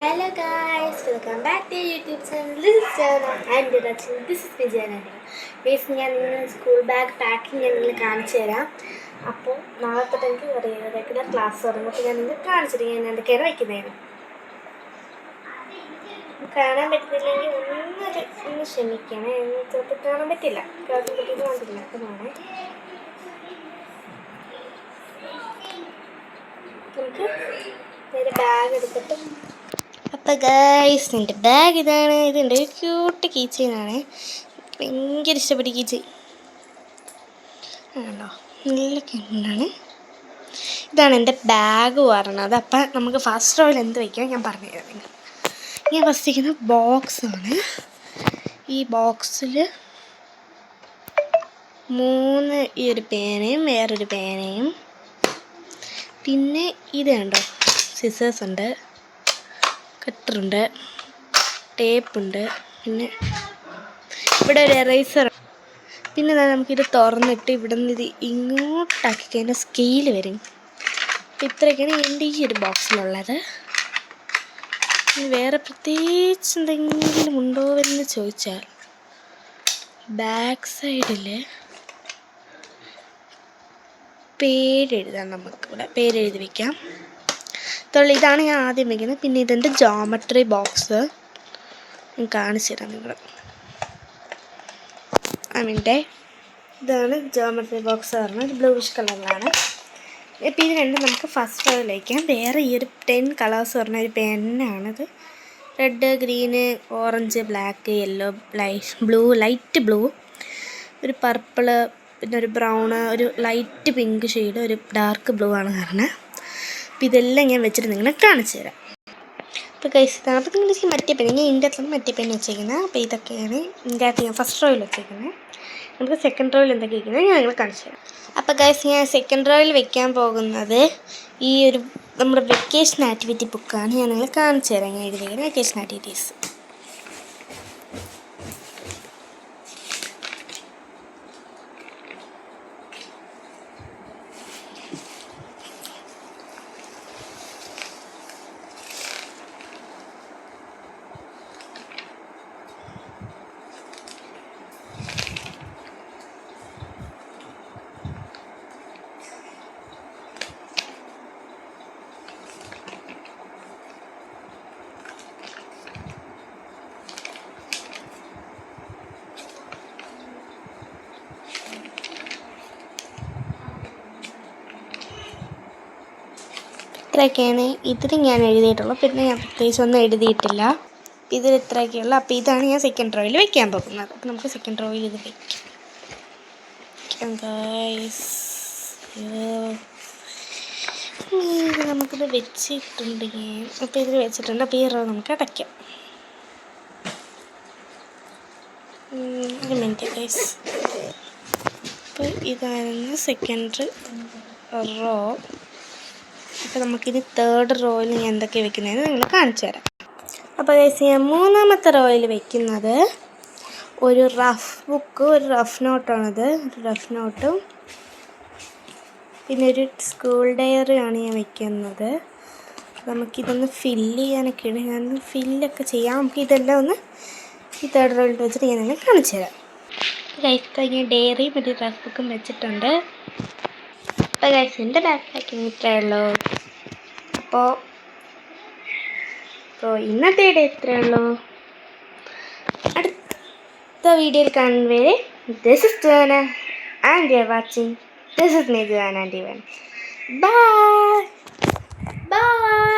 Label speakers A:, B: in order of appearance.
A: Hello guys, welcome back to YouTube channel. This is Jana and this is Vijayana. Guys, ഞാൻ school bag packing ഞാൻ കാണിച്ചു തരാം. അപ്പോൾ നാളെ തൊട്ട് എനിക്ക് റെഗുലർ ക്ലാസ് തുടങ്ങും. അപ്പോൾ ഞാൻ നിങ്ങൾക്ക് കാണിച്ചിട്ട് ഞാൻ എന്തൊക്കെയാണ് വയ്ക്കുന്നതിന് കാണാൻ പറ്റുന്നില്ലെങ്കിൽ ഒന്ന് ക്ഷമിക്കണേ. ചിലപ്പോൾ കാണാൻ പറ്റില്ല, ക്ലാസ് കുട്ടിക്ക് കണ്ടില്ല. അതാണ് നമുക്ക് നേരെ ബാഗ് എടുത്തിട്ട്. അപ്പോൾ ഗൈസ്, എൻ്റെ ബാഗ് ഇതാണ്. ഇതെൻ്റെ ഒരു ക്യൂട്ട് കീ ചെയിനാണ്. ഭയങ്കര ഇഷ്ടപ്പെട്ട കീ ചെയിൻ ആണോ, നല്ല കിണ്ണാണ്. ഇതാണ് എൻ്റെ ബാഗ് പറഞ്ഞത്. അപ്പം നമുക്ക് ഫസ്റ്റ് റോയിൽ എന്ത് വയ്ക്കാം ഞാൻ പറഞ്ഞു തരാം. ഞാൻ ഫസ്റ്റ് വയ്ക്കുന്ന ബോക്സാണ്. ഈ ബോക്സിൽ 3 ഈ ഒരു പേനയും വേറൊരു പേനയും, പിന്നെ ഇത് കണ്ടോ, സിസേഴ്സ് ഉണ്ട്, കട്ടറുണ്ട്, ടേപ്പുണ്ട്, പിന്നെ ഇവിടെ ഒരു എറേസർ. പിന്നെ നമുക്കിത് തുറന്നിട്ട് ഇവിടെ നിന്ന് ഇത് ഇങ്ങോട്ടാക്കി കഴിഞ്ഞാൽ സ്കെയിൽ വരും. അപ്പം ഇത്രയൊക്കെയാണ് എൻ്റെ ഈ ഒരു ബോക്സിലുള്ളത്. വേറെ പ്രത്യേകിച്ച് എന്തെങ്കിലും ഉണ്ടോ എന്ന് ചോദിച്ചാൽ ബാക്ക് സൈഡിൽ പേരെഴുതാം. നമുക്കിവിടെ പേരെഴുതി വയ്ക്കാം. ഇതാണ് ഞാൻ ആദ്യം വയ്ക്കുന്നത്. പിന്നെ ഇതെൻ്റെ ജോമെട്രി ബോക്സ് ഞാൻ കാണിച്ചു തരാം നിങ്ങൾ. ഇതാണ് ജോമെട്രി ബോക്സ് പറഞ്ഞാൽ ബ്ലൂയിഷ് കളറിലാണ്. ഇപ്പോൾ ഇത് കണ്ട് നമുക്ക് ഫസ്റ്റ് റോയിൽ വയ്ക്കാം. വേറെ ഈ ഒരു 10 കളേഴ്സ് പറഞ്ഞ ഒരു പെന്നാണിത്. Red, green, orange, black, yellow, light blue, ഒരു പർപ്പിള്, പിന്നെ ഒരു ബ്രൗണ്, ഒരു ലൈറ്റ് പിങ്ക് ഷെയ്ഡ്, ഒരു ഡാർക്ക് ബ്ലൂ ആണ് കാരണം. അപ്പോൾ ഇതെല്ലാം ഞാൻ വെച്ചിട്ട് നിങ്ങളെ കാണിച്ചു തരാം. അപ്പോൾ ഗൈസ്, ഇതാണ്. അപ്പോൾ നിങ്ങൾ മറ്റേ പെൻ, ഞാൻ ഇതിൻ്റെ അകത്താണ് മറ്റേ പെൻ വെച്ചേക്കുന്നത്. അപ്പോൾ ഇതൊക്കെയാണ് ഇതിൻ്റെ അകത്ത് ഞാൻ ഫസ്റ്റ് റോയിൽ വെച്ചേക്കുന്നത്. നമുക്ക് സെക്കൻഡ് റോയിൽ എന്തൊക്കെ വയ്ക്കുന്നത് ഞാൻ നിങ്ങളെ കാണിച്ചു തരാം. അപ്പോൾ ഗൈസ്, ഞാൻ സെക്കൻഡ് റോയിൽ വെക്കാൻ പോകുന്നത് ഈ ഒരു നമ്മുടെ വെക്കേഷൻ ആക്ടിവിറ്റി ബുക്കാണ്. ഞാൻ നിങ്ങളെ കാണിച്ചു തരാം. ഞാൻ എഴുതിയിരിക്കുന്നത് വെക്കേഷൻ ആക്ടിവിറ്റീസ്. ഇത്രയൊക്കെയാണ് ഇതിൽ ഞാൻ എഴുതിയിട്ടുള്ളൂ. പിന്നെ ഞാൻ പ്രത്യേകിച്ചൊന്നും എഴുതിയിട്ടില്ല. ഇതിൽ ഇത്രയൊക്കെയുള്ളൂ. അപ്പോൾ ഇതാണ് ഞാൻ സെക്കൻഡ് റോയിൽ വെക്കാൻ പോകുന്നത്. അപ്പോൾ നമുക്ക് സെക്കൻഡ് റോയിൽ ഇത് വയ്ക്കാം ഗൈസ്. ഇത് നമുക്കിത് വെച്ചിട്ടുണ്ടെങ്കിൽ, അപ്പോൾ ഇതിൽ വെച്ചിട്ടുണ്ട്. അപ്പോൾ ഈ റോ നമുക്ക് അടയ്ക്കാം. ഒരു മിനിറ്റ് ഗൈസ്. അപ്പോൾ ഇതായിരുന്നു സെക്കൻഡ് റോ. അപ്പോൾ നമുക്കിനി തേർഡ് റോയിൽ ഞാൻ എന്തൊക്കെ വെക്കുന്നതെന്ന് നിങ്ങൾ കാണിച്ചു തരാം. അപ്പോൾ ഗൈസ്, ഞാൻ മൂന്നാമത്തെ റോയിൽ വെക്കുന്നത് ഒരു റഫ് ബുക്ക്, ഒരു റഫ് നോട്ടാണിത്. ഒരു റഫ് നോട്ടും പിന്നെ ഒരു സ്കൂൾ ഡയറിയാണ് ഞാൻ വെക്കുന്നത്. നമുക്കിതൊന്ന് ഫില്ല് ചെയ്യാനൊക്കെ ഉണ്ട്. ഞാൻ ഫില്ലൊക്കെ ചെയ്യാം. നമുക്ക് ഇതെല്ലാം ഒന്ന് ഈ തേർഡ് റോയിൽ വെച്ചിട്ട് ഞാൻ നിങ്ങൾ കാണിച്ചു തരാം. ഗൈസ്, ഞാൻ ഡയറിയും ഒരു റഫ് ബുക്കും വെച്ചിട്ടുണ്ട്. അപ്പോൾ ഗൈസ്, എൻ്റെ ബാക്ക് പാക്കിങ് ഇത്രയേ ഉള്ളൂ. അപ്പോൾ ഇന്നത്തെ വീഡിയോ ഇത്രയേ ഉള്ളൂ. അടുത്ത വീഡിയോയിൽ കാണുന്നവരെ, this is Jona and you are watching. This is me, Jona and Evan. Bye by.